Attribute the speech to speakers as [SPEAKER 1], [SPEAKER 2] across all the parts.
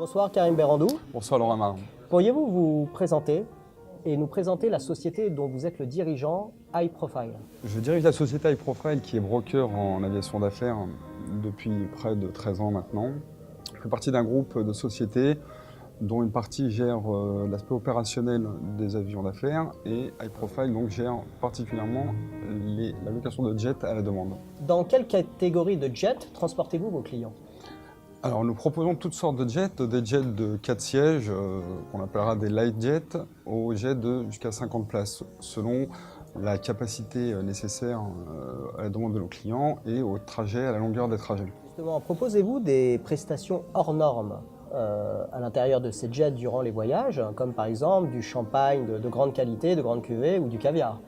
[SPEAKER 1] Bonsoir Karim Berrandou.
[SPEAKER 2] Bonsoir Laurent Marin.
[SPEAKER 1] Pourriez-vous vous présenter et nous présenter la société dont vous êtes le dirigeant, High Profile?
[SPEAKER 2] Je dirige la société High Profile qui est broker en aviation d'affaires depuis près de 13 ans maintenant. Je fais partie d'un groupe de sociétés dont une partie gère l'aspect opérationnel des avions d'affaires et High Profile donc gère particulièrement la location de jets à la demande.
[SPEAKER 1] Dans quelle catégorie de jets transportez-vous vos clients?
[SPEAKER 2] Alors nous proposons toutes sortes de jets, des jets de 4 sièges qu'on appellera des light jets aux jets de jusqu'à 50 places selon la capacité nécessaire à la demande de nos clients et au trajet, à la longueur des trajets.
[SPEAKER 1] Justement, proposez-vous des prestations hors normes à l'intérieur de ces jets durant les voyages, comme par exemple du champagne de grande qualité, de grande cuvée ou du caviar?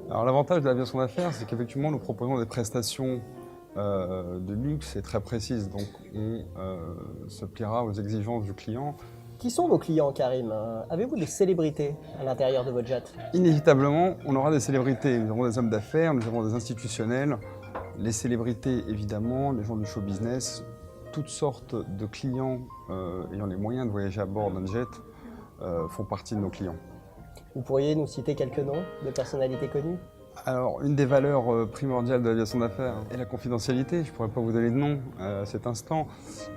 [SPEAKER 2] Alors l'avantage de l'aviation d'affaires, c'est qu'effectivement nous proposons des prestations de luxe et très précises, donc on se pliera aux exigences du client.
[SPEAKER 1] Qui sont vos clients, Karim? Avez-vous des célébrités à l'intérieur de votre jet?
[SPEAKER 2] Inévitablement, on aura des célébrités. Nous avons des hommes d'affaires, nous avons des institutionnels. Les célébrités, évidemment, les gens du show business, toutes sortes de clients ayant les moyens de voyager à bord d'un jet font partie de nos clients.
[SPEAKER 1] Vous pourriez nous citer quelques noms de personnalités connues?
[SPEAKER 2] Alors, une des valeurs primordiales de l'aviation d'affaires est la confidentialité. Je ne pourrais pas vous donner de nom à cet instant,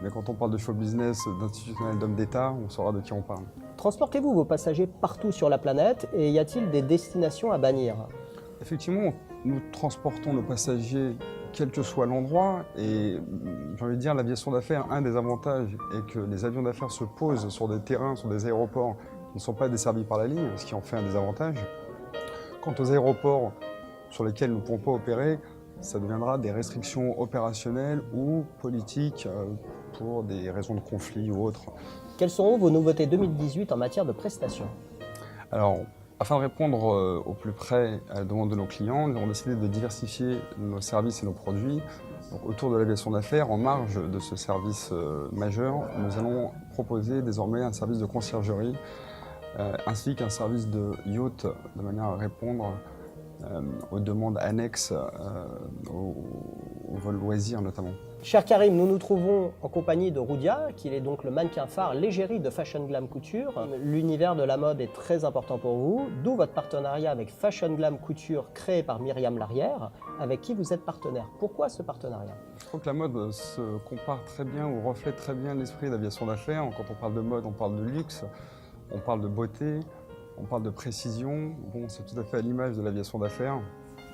[SPEAKER 2] mais quand on parle de show business, d'institutionnels, d'hommes d'État, on saura de qui on parle.
[SPEAKER 1] Transportez-vous vos passagers partout sur la planète et y a-t-il des destinations à bannir?
[SPEAKER 2] Effectivement, nous transportons nos passagers quel que soit l'endroit et j'ai envie de dire l'aviation d'affaires, un des avantages est que les avions d'affaires se posent sur des terrains, sur des aéroports qui ne sont pas desservis par la ligne, ce qui en fait un des avantages. Quant aux aéroports sur lesquels nous ne pouvons pas opérer, ça deviendra des restrictions opérationnelles ou politiques pour des raisons de conflit ou autres.
[SPEAKER 1] Quelles seront vos nouveautés 2018 en matière de prestations?
[SPEAKER 2] Alors, afin de répondre au plus près à la demande de nos clients, nous avons décidé de diversifier nos services et nos produits. Donc, autour de l'aviation d'affaires, en marge de ce service majeur, nous allons proposer désormais un service de conciergerie ainsi qu'un service de yacht de manière à répondre aux demandes annexes aux vols loisirs notamment.
[SPEAKER 1] Cher Karim, nous nous trouvons en compagnie de Roudia, qui est donc le mannequin phare l'égérie de Fashion Glam Couture. L'univers de la mode est très important pour vous, d'où votre partenariat avec Fashion Glam Couture créé par Myriam Larrière, avec qui vous êtes partenaire. Pourquoi ce partenariat?
[SPEAKER 2] Je trouve que la mode se compare très bien ou reflète très bien l'esprit d'aviation d'affaires. Quand on parle de mode, on parle de luxe, on parle de beauté, on parle de précision. Bon, c'est tout à fait à l'image de l'aviation d'affaires.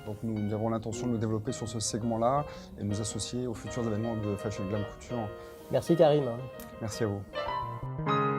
[SPEAKER 2] Donc nous avons l'intention de nous développer sur ce segment-là et de nous associer aux futurs événements de Fashion Glam Couture.
[SPEAKER 1] Merci Karim.
[SPEAKER 2] Merci à vous.